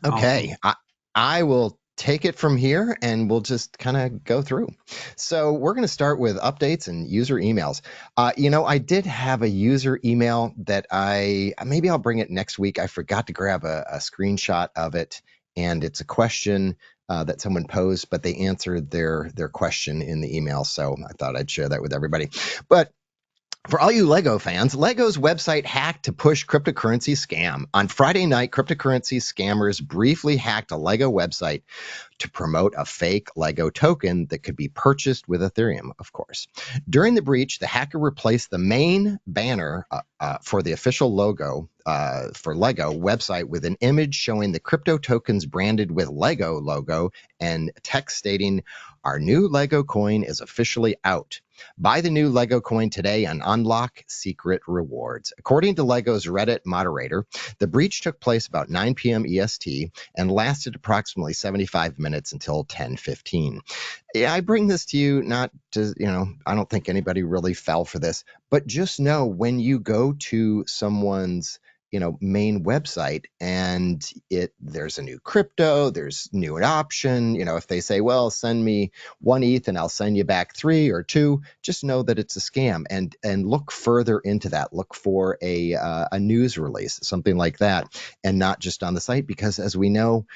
Okay, Awesome. I will take it from here and we'll just kind of go through. So we're going to start with updates and user emails. I did have a user email that maybe I'll bring it next week. I forgot to grab a screenshot of it, and it's a question that someone posed, but they answered their question in the email. So I thought I'd share that with everybody. But for all you Lego fans, Lego's website hacked to push cryptocurrency scam. On Friday night, cryptocurrency scammers briefly hacked a Lego website to promote a fake Lego token that could be purchased with Ethereum, of course. During the breach, the hacker replaced the main banner for the official logo for Lego website with an image showing the crypto tokens branded with Lego logo and text stating, "Our new Lego coin is officially out. Buy the new Lego coin today and unlock secret rewards." According to Lego's Reddit moderator, the breach took place about 9 p.m. EST and lasted approximately 75 minutes until 10:15. Yeah, I bring this to you not to, I don't think anybody really fell for this, but just know when you go to someone's main website and there's a new crypto, there's new adoption, if they say, well, send me 1 ETH and I'll send you back 3 or 2, just know that it's a scam, and look further into that. Look for a news release, something like that, and not just on the site, because as we know,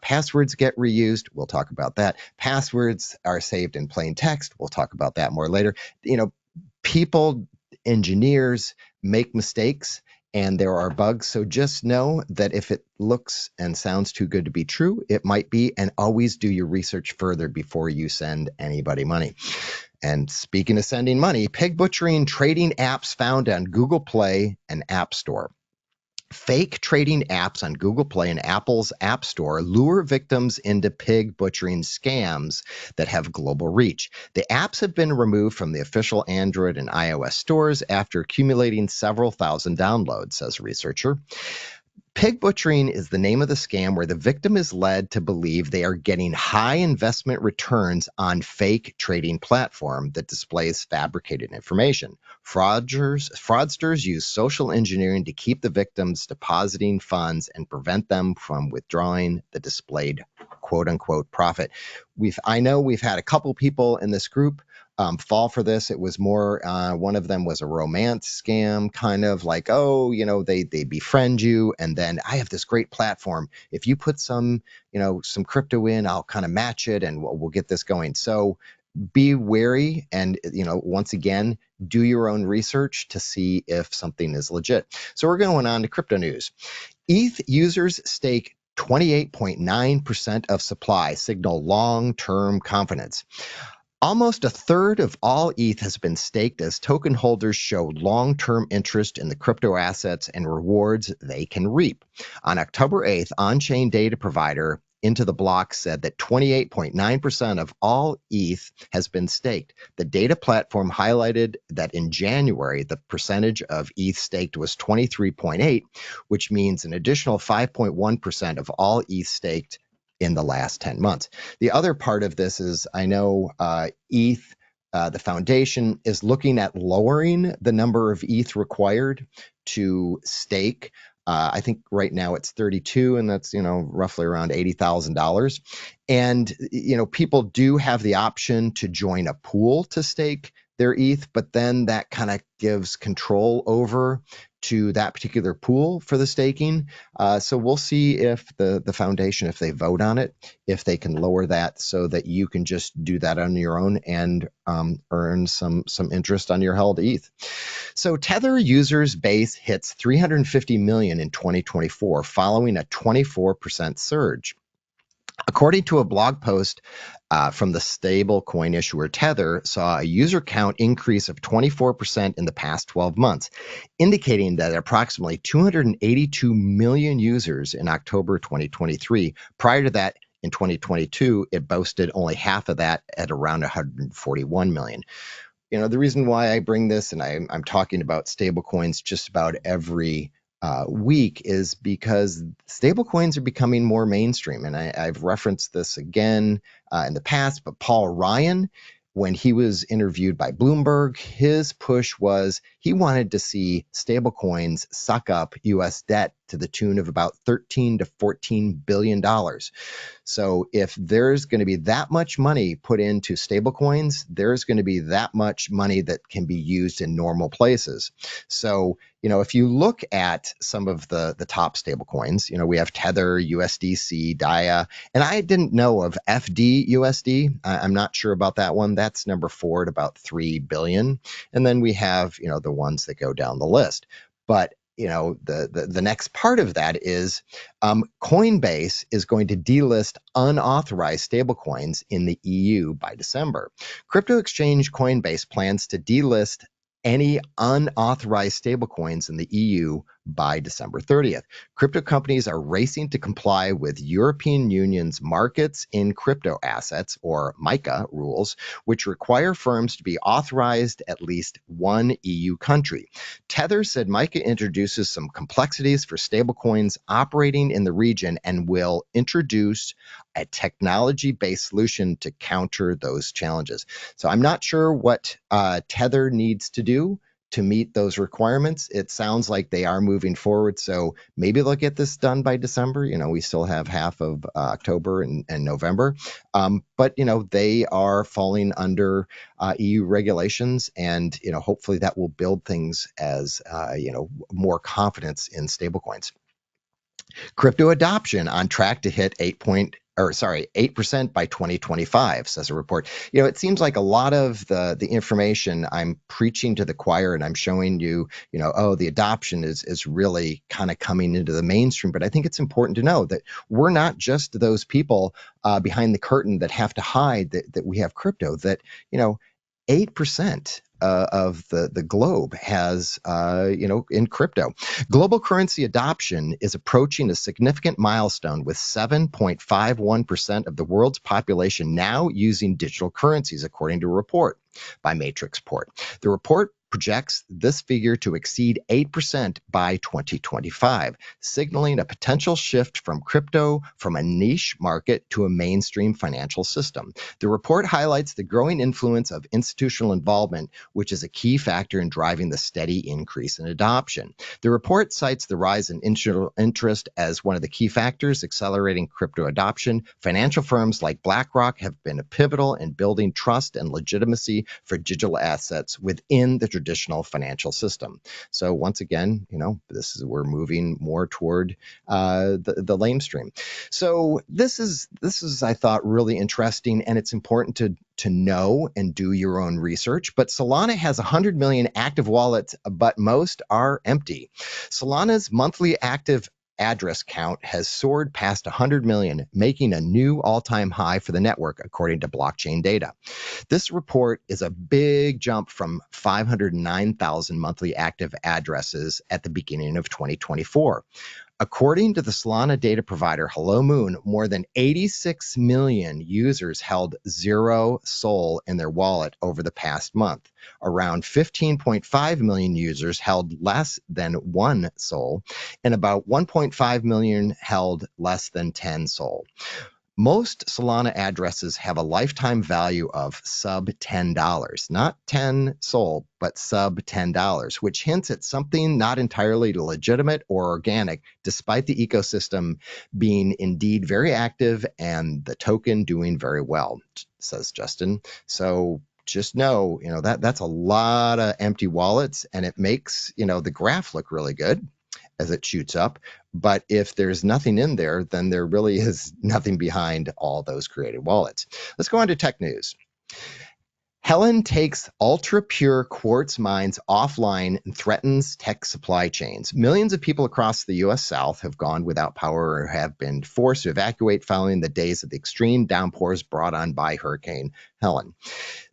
passwords get reused. We'll talk about that. Passwords are saved in plain text. We'll talk about that more later. People, engineers make mistakes and there are bugs. So just know that if it looks and sounds too good to be true, it might be, and always do your research further before you send anybody money. And speaking of sending money, pig butchering trading apps found on Google Play and App Store. Fake trading apps on Google Play and Apple's App Store lure victims into pig butchering scams that have global reach. The apps have been removed from the official Android and iOS stores after accumulating several thousand downloads, says a researcher. Pig butchering is the name of the scam where the victim is led to believe they are getting high investment returns on fake trading platform that displays fabricated information. Fraudsters use social engineering to keep the victims depositing funds and prevent them from withdrawing the displayed quote unquote profit. I know we've had a couple people in this group fall for this. It was more, one of them was a romance scam, kind of like, oh, they befriend you, and then I have this great platform. If you put some crypto in, I'll kind of match it, and we'll get this going. So be wary, and once again, do your own research to see if something is legit. So we're going on to crypto news. ETH users stake 28.9% of supply, signal long-term confidence. Almost a third of all ETH has been staked as token holders show long-term interest in the crypto assets and rewards they can reap. On October 8th, on-chain data provider Into the Block said that 28.9% of all ETH has been staked. The data platform highlighted that in January, the percentage of ETH staked was 23.8, which means an additional 5.1% of all ETH staked in the last 10 months. The other part of this is I know ETH, the foundation, is looking at lowering the number of ETH required to stake. I think right now it's 32, and that's roughly around $80,000. And people do have the option to join a pool to stake their ETH, but then that kind of gives control over to that particular pool for the staking. So we'll see if the foundation, if they vote on it, if they can lower that so that you can just do that on your own and earn some interest on your held ETH. So Tether users base hits 350 million in 2024, following a 24% surge. According to a blog post from the stablecoin issuer Tether, saw a user count increase of 24% in the past 12 months, indicating that approximately 282 million users in October 2023. Prior to that, in 2022, it boasted only half of that at around 141 million. The reason why I bring this, and I'm talking about stablecoins just about every week, is because stablecoins are becoming more mainstream. And I've referenced this again in the past, but Paul Ryan, when he was interviewed by Bloomberg, his push was he wanted to see stablecoins suck up U.S. debt to the tune of about $13 to $14 billion. So if there's going to be that much money put into stablecoins, there's going to be that much money that can be used in normal places. So, if you look at some of the top stablecoins, we have Tether, USDC, DIA, and I didn't know of FDUSD. I'm not sure about that one. That's number 4 at about 3 billion. And then we have, the ones that go down the list. But the next part of that is Coinbase is going to delist unauthorized stablecoins in the EU by December. Crypto exchange Coinbase plans to delist any unauthorized stablecoins in the EU by December 30th. Crypto companies are racing to comply with European Union's markets in crypto assets, or MiCA rules, which require firms to be authorized at least one EU country. Tether said MiCA introduces some complexities for stablecoins operating in the region and will introduce a technology-based solution to counter those challenges. So I'm not sure what Tether needs to do to meet those requirements. It sounds like they are moving forward, so maybe they'll get this done by December. We still have half of October and November, but they are falling under EU regulations, and hopefully that will build things as more confidence in stablecoins. Crypto adoption on track to hit 8% by 2025, says a report. It seems like a lot of the information I'm preaching to the choir, and I'm showing you, the adoption is really kind of coming into the mainstream. But I think it's important to know that we're not just those people behind the curtain that have to hide that we have crypto, that, 8% of the globe has, in crypto. Global currency adoption is approaching a significant milestone, with 7.51% of the world's population now using digital currencies, according to a report by Matrixport. The report projects this figure to exceed 8% by 2025, signaling a potential shift from crypto from a niche market to a mainstream financial system. The report highlights the growing influence of institutional involvement, which is a key factor in driving the steady increase in adoption. The report cites the rise in institutional interest as one of the key factors accelerating crypto adoption. Financial firms like BlackRock have been pivotal in building trust and legitimacy for digital assets within the traditional financial system. So once again, we're moving more toward the lamestream. So this is I thought really interesting, and it's important to know and do your own research. But Solana has 100 million active wallets, but most are empty. Solana's monthly active address count has soared past 100 million, making a new all-time high for the network, according to blockchain data. This report is a big jump from 509,000 monthly active addresses at the beginning of 2024. According to the Solana data provider Hello Moon, more than 86 million users held 0 SOL in their wallet over the past month. Around 15.5 million users held less than 1 SOL, and about 1.5 million held less than 10 SOL. Most Solana addresses have a lifetime value of sub $10, not 10 SOL, but sub $10, which hints at something not entirely legitimate or organic, despite the ecosystem being indeed very active and the token doing very well, says Justin. So just know, that's a lot of empty wallets, and it makes, the graph look really good as it shoots up. But if there's nothing in there, then there really is nothing behind all those created wallets. Let's go on to tech news. Helen takes ultra-pure quartz mines offline and threatens tech supply chains. Millions of people across the U.S. South have gone without power or have been forced to evacuate following the days of the extreme downpours brought on by Hurricane Helen.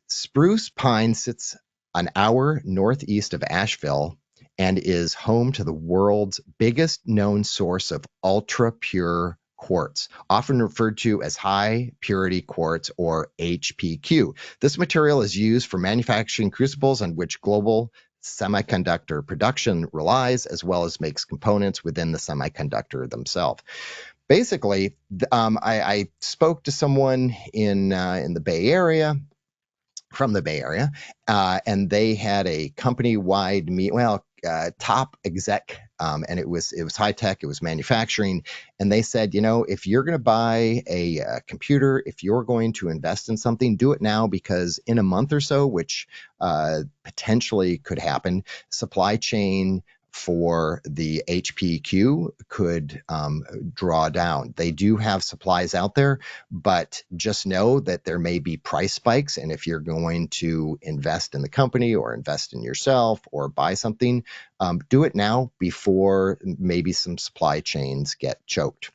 Spruce Pine sits an hour northeast of Asheville and is home to the world's biggest known source of ultra-pure quartz, often referred to as high purity quartz, or HPQ. This material is used for manufacturing crucibles on which global semiconductor production relies, as well as makes components within the semiconductor themselves. Basically, I spoke to someone in the Bay Area, from the Bay Area, and they had a company-wide top exec, and it was high tech, it was manufacturing, and they said, if you're going to buy a computer, if you're going to invest in something, do it now because in a month or so, which potentially could happen, supply chain for the HPQ could draw down. They do have supplies out there, but just know that there may be price spikes. And if you're going to invest in the company or invest in yourself or buy something, do it now before maybe some supply chains get choked.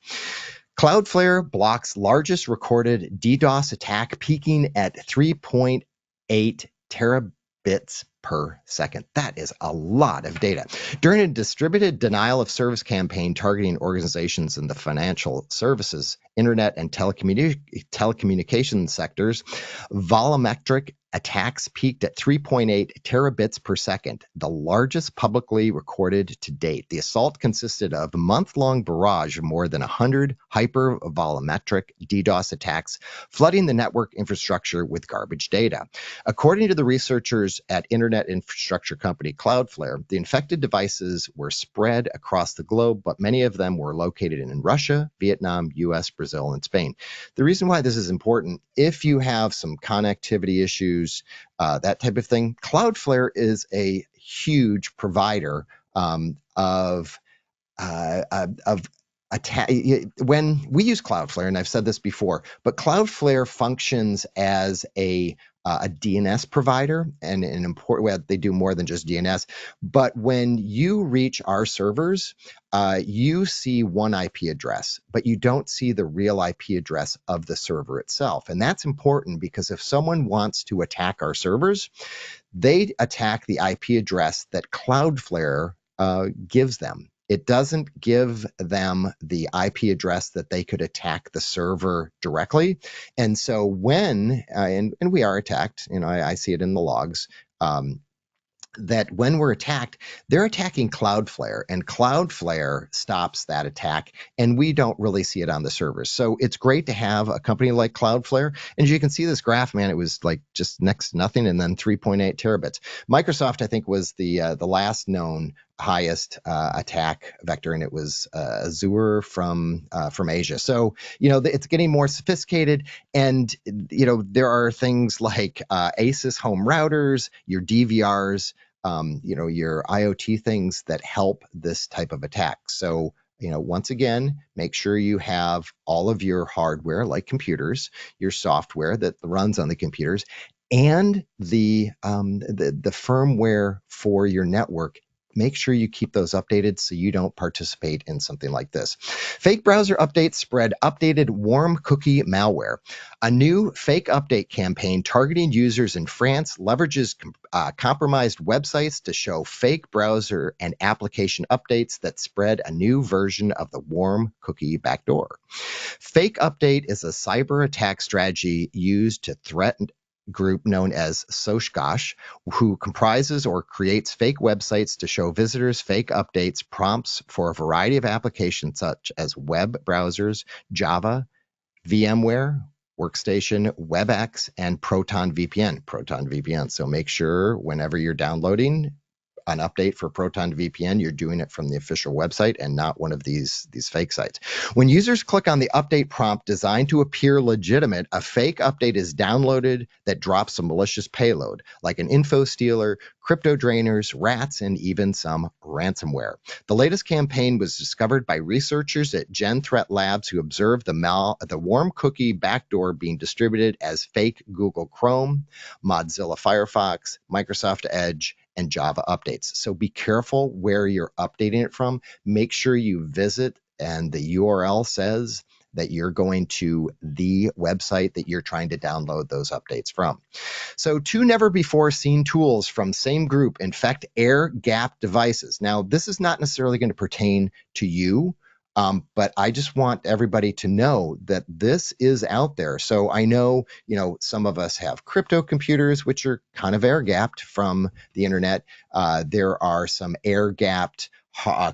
Cloudflare blocks largest recorded DDoS attack peaking at 3.8 terabits per second. That is a lot of data. During a distributed denial of service campaign targeting organizations in the financial services, internet, and telecommunications sectors, volumetric attacks peaked at 3.8 terabits per second, the largest publicly recorded to date. The assault consisted of a month-long barrage of more than 100 hypervolumetric DDoS attacks, flooding the network infrastructure with garbage data. According to the researchers at internet infrastructure company Cloudflare, the infected devices were spread across the globe, but many of them were located in Russia, Vietnam, US, Brazil, and Spain. The reason why this is important, if you have some connectivity issues, that type of thing, Cloudflare is a huge provider of attack. When we use Cloudflare, and I've said this before, but Cloudflare functions as a DNS provider, and an important way they do more than just DNS. But when you reach our servers, you see one IP address, but you don't see the real IP address of the server itself. And that's important because if someone wants to attack our servers, they attack the IP address that Cloudflare gives them. It doesn't give them the IP address that they could attack the server directly. And so when, and we are attacked, I see it in the logs, that when we're attacked, they're attacking Cloudflare, and Cloudflare stops that attack, and we don't really see it on the servers. So it's great to have a company like Cloudflare. And as you can see this graph, man, it was like just next to nothing, and then 3.8 terabits. Microsoft, I think, was the last known highest attack vector, and it was Azure from Asia. So it's getting more sophisticated, and there are things like ASUS home routers, your DVRs, your IoT things that help this type of attack. So once again, make sure you have all of your hardware, like computers, your software that runs on the computers, and the firmware for your network. Make sure you keep those updated so you don't participate in something like this. Fake browser updates spread updated warm cookie malware. A new fake update campaign targeting users in France leverages compromised websites to show fake browser and application updates that spread a new version of the warm cookie backdoor. Fake update is a cyber attack strategy used to threaten group known as Sochgosh, who comprises or creates fake websites to show visitors fake updates, prompts for a variety of applications such as web browsers, Java, VMware, Workstation, WebEx, and Proton VPN. So make sure whenever you're downloading an update for Proton VPN, you're doing it from the official website and not one of these fake sites. When users click on the update prompt designed to appear legitimate, a fake update is downloaded that drops a malicious payload, like an info stealer, crypto drainers, rats, and even some ransomware. The latest campaign was discovered by researchers at Gen Threat Labs, who observed the warm cookie backdoor being distributed as fake Google Chrome, Mozilla Firefox, Microsoft Edge, and Java updates. So be careful where you're updating it from. Make sure you visit and the URL says that you're going to the website that you're trying to download those updates from. So 2 never-before-seen tools from same group infect air-gapped devices. Now, this is not necessarily going to pertain to you, but I just want everybody to know that this is out there. So I know, some of us have crypto computers, which are kind of air-gapped from the internet. There are some air-gapped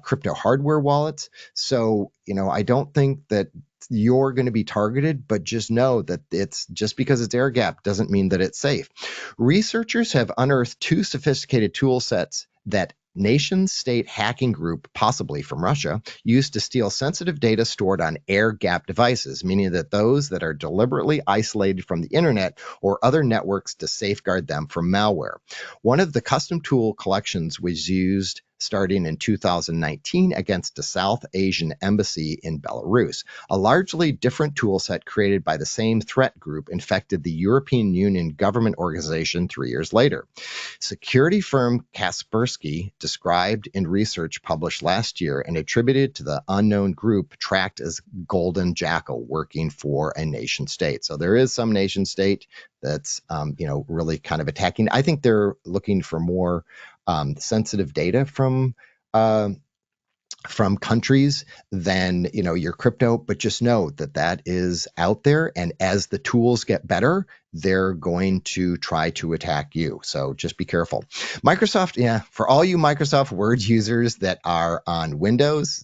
crypto hardware wallets. So, I don't think that you're going to be targeted, but just know that it's just because it's air gap doesn't mean that it's safe. Researchers have unearthed two sophisticated tool sets that nation-state hacking group, possibly from Russia, used to steal sensitive data stored on air-gapped devices, meaning that those that are deliberately isolated from the internet or other networks to safeguard them from malware. One of the custom tool collections was used starting in 2019 against a South Asian embassy in Belarus. A largely different tool set created by the same threat group infected the European Union government organization 3 years later. Security firm Kaspersky described in research published last year and attributed to the unknown group tracked as Golden Jackal working for a nation state. So there is some nation state that's really kind of attacking. I think they're looking for more sensitive data from countries than your crypto, but just know that that is out there, and as the tools get better, they're going to try to attack you. So just be careful. Microsoft, for all you Microsoft Word users that are on Windows,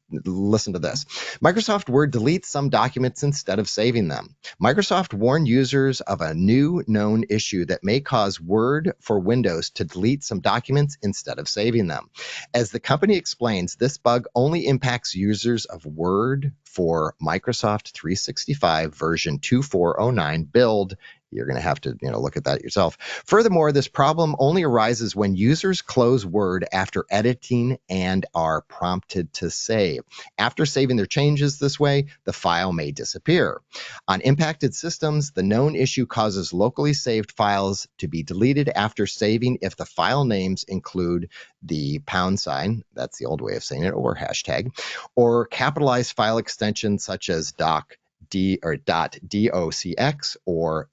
listen to this. Microsoft Word deletes some documents instead of saving them. Microsoft warned users of a new known issue that may cause Word for Windows to delete some documents instead of saving them. As the company explains, this bug only impacts users of Word for Microsoft 365 version 2409 build. You're going to have to look at that yourself. Furthermore, this problem only arises when users close Word after editing and are prompted to save. After saving their changes this way, the file may disappear. On impacted systems, the known issue causes locally saved files to be deleted after saving if the file names include the $, that's the old way of saying it, or hashtag, or capitalized file extensions such as .docx or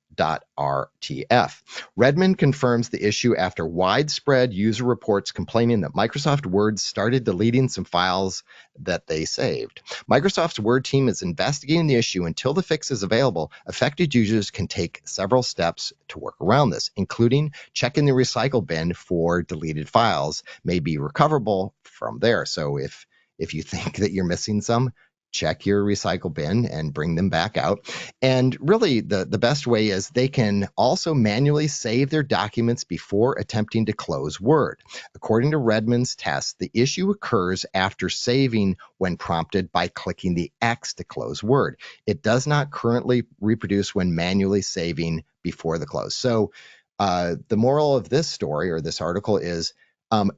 .rtf. Redmond confirms the issue after widespread user reports complaining that Microsoft Word started deleting some files that they saved. Microsoft's Word team is investigating the issue. Until the fix is available, affected users can take several steps to work around this, including checking the recycle bin for deleted files may be recoverable from there. So if you think that you're missing some, check your recycle bin and bring them back out. And really, the best way is they can also manually save their documents before attempting to close Word. According to Redmond's test, the issue occurs after saving when prompted by clicking the X to close Word. It does not currently reproduce when manually saving before the close. So the moral of this story or this article is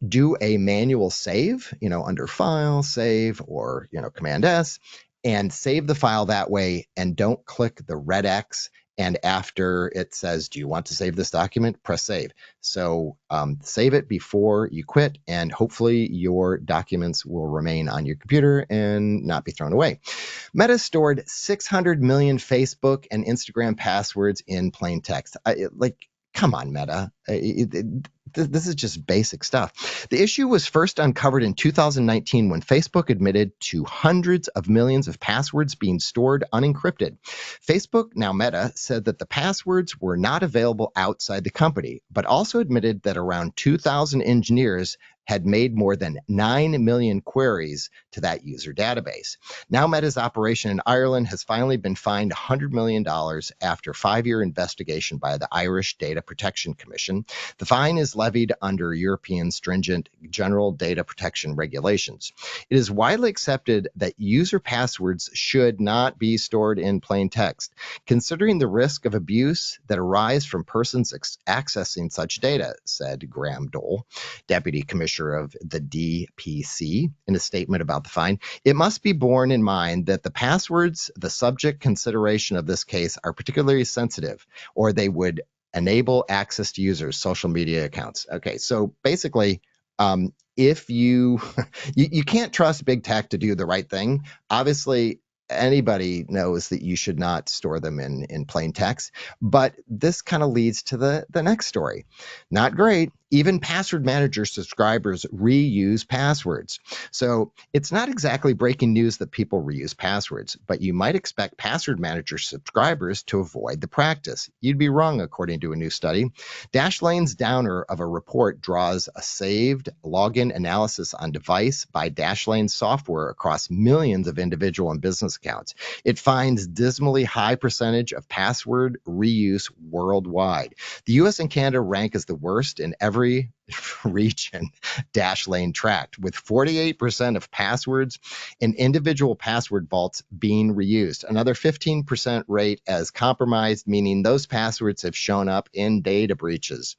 do a manual save, under File, Save, or, Command S, and save the file that way, and don't click the red X. And after it says, do you want to save this document? Press save. So save it before you quit, and hopefully your documents will remain on your computer and not be thrown away. Meta stored 600 million Facebook and Instagram passwords in plain text. Come on, Meta. This is just basic stuff. The issue was first uncovered in 2019 when Facebook admitted to hundreds of millions of passwords being stored unencrypted. Facebook, now Meta, said that the passwords were not available outside the company, but also admitted that around 2,000 engineers had made more than 9 million queries to that user database. Now Meta's operation in Ireland has finally been fined $100 million after a 5-year investigation by the Irish Data Protection Commission. The fine is levied under European stringent general data protection regulations. It is widely accepted that user passwords should not be stored in plain text, considering the risk of abuse that arise from persons accessing such data, said Graham Dole, Deputy Commissioner of the DPC, in a statement about the fine. It must be borne in mind that the passwords, the subject consideration of this case, are particularly sensitive, or they would enable access to users' social media accounts. Okay, so basically, if you can't trust big tech to do the right thing, obviously anybody knows that you should not store them in plain text. But this kind of leads to the next story. Not great. Even password manager subscribers reuse passwords. So it's not exactly breaking news that people reuse passwords, but you might expect password manager subscribers to avoid the practice. You'd be wrong, according to a new study. Dashlane's downer of a report draws a saved login analysis on device by Dashlane software across millions of individual and business accounts. It finds dismally high percentage of password reuse worldwide. The US and Canada rank as the worst in every region Dashlane tracked, with 48% of passwords in individual password vaults being reused. Another 15% rate as compromised, meaning those passwords have shown up in data breaches.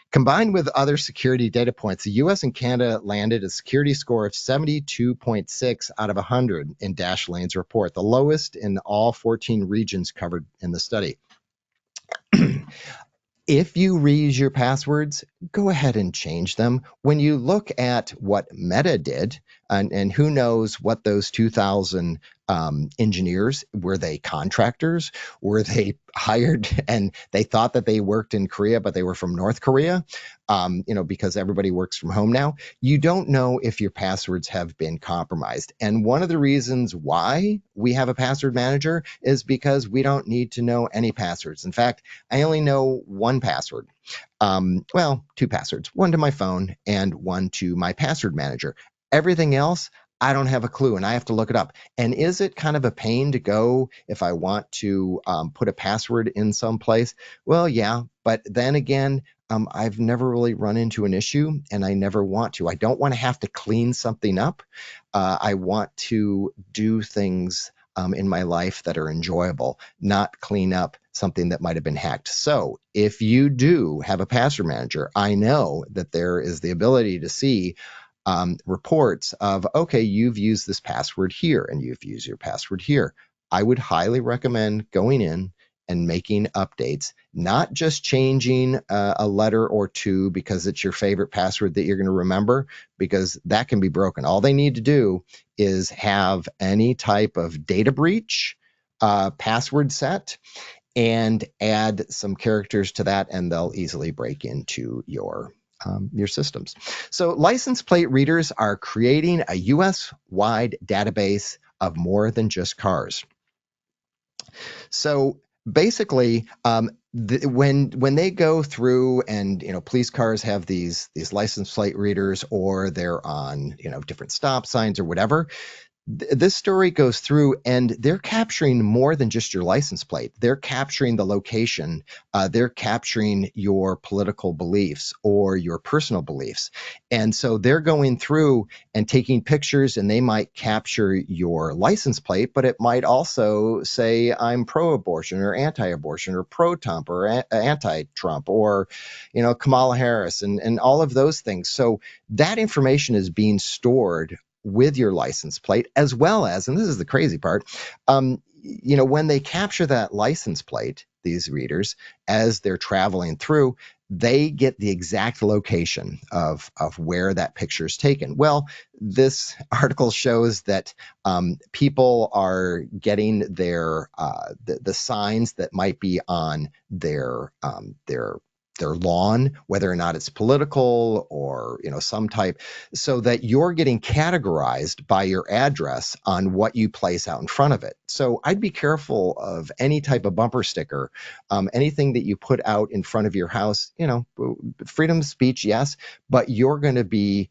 Combined with other security data points, the US and Canada landed a security score of 72.6 out of 100 in Dashlane's report, the lowest in all 14 regions covered in the study. If you reuse your passwords, go ahead and change them. When you look at what Meta did, and who knows what those 2,000 engineers, were they contractors? Were they hired and they thought that they worked in Korea, but they were from North Korea? Because everybody works from home now. You don't know if your passwords have been compromised. And one of the reasons why we have a password manager is because we don't need to know any passwords. In fact, I only know one password. Two passwords, one to my phone and one to my password manager. Everything else, I don't have a clue and I have to look it up. And is it kind of a pain to go if I want to put a password in some place? Well, yeah, but then again, I've never really run into an issue and I never want to. I don't want to have to clean something up. I want to do things in my life that are enjoyable, not clean up something that might have been hacked. So if you do have a password manager, I know that there is the ability to see reports of, okay, you've used this password here and you've used your password here. I would highly recommend going in and making updates, not just changing a letter or two because it's your favorite password that you're going to remember, because that can be broken. All they need to do is have any type of data breach password set and add some characters to that, and they'll easily break into your systems. So license plate readers are creating a US-wide database of more than just cars. So basically, when they go through and police cars have these license plate readers, or they're on different stop signs or whatever, this story goes through and they're capturing more than just your license plate. They're capturing the location. They're capturing your political beliefs or your personal beliefs. And so they're going through and taking pictures, and they might capture your license plate, but it might also say I'm pro-abortion or anti-abortion or pro-Trump or anti-Trump or, Kamala Harris and all of those things. So that information is being stored with your license plate, as well as, and this is the crazy part, when they capture that license plate, these readers, as they're traveling through, they get the exact location of where that picture is taken. Well, this article shows that people are getting their the signs that might be on their lawn, whether or not it's political or some type, so that you're getting categorized by your address on what you place out in front of it. So I'd be careful of any type of bumper sticker, anything that you put out in front of your house. Freedom of speech, yes, but you're going to be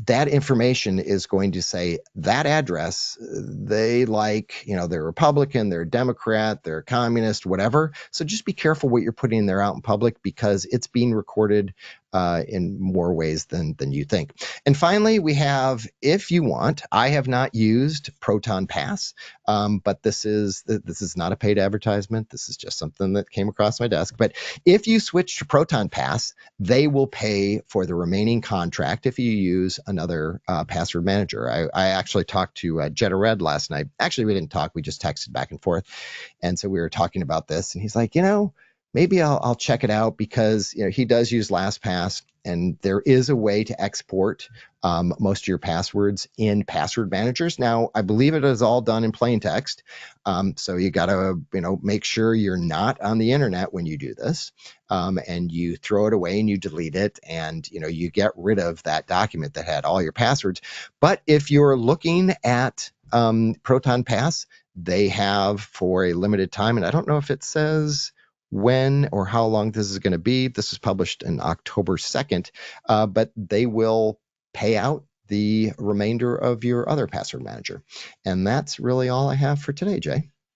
that information is going to say that address, they they're Republican, they're Democrat, they're communist, whatever. So just be careful what you're putting there out in public, because it's being recorded in more ways than you think. And finally, we have, if you want, I have not used Proton Pass, but this is not a paid advertisement. This is just something that came across my desk. But if you switch to Proton Pass, they will pay for the remaining contract if you use another password manager. I actually talked to Jetta Red last night. Actually, we didn't talk. We just texted back and forth. And so we were talking about this. And he's like, maybe I'll check it out, because he does use LastPass, and there is a way to export most of your passwords in password managers. Now, I believe it is all done in plain text. So you got to, make sure you're not on the internet when you do this, and you throw it away and you delete it, and you get rid of that document that had all your passwords. But if you're looking at Proton Pass, they have, for a limited time, and I don't know if it says when or how long this is going to be. This was published in October 2nd, but they will pay out the remainder of your other password manager. And that's really all I have for today, Jay.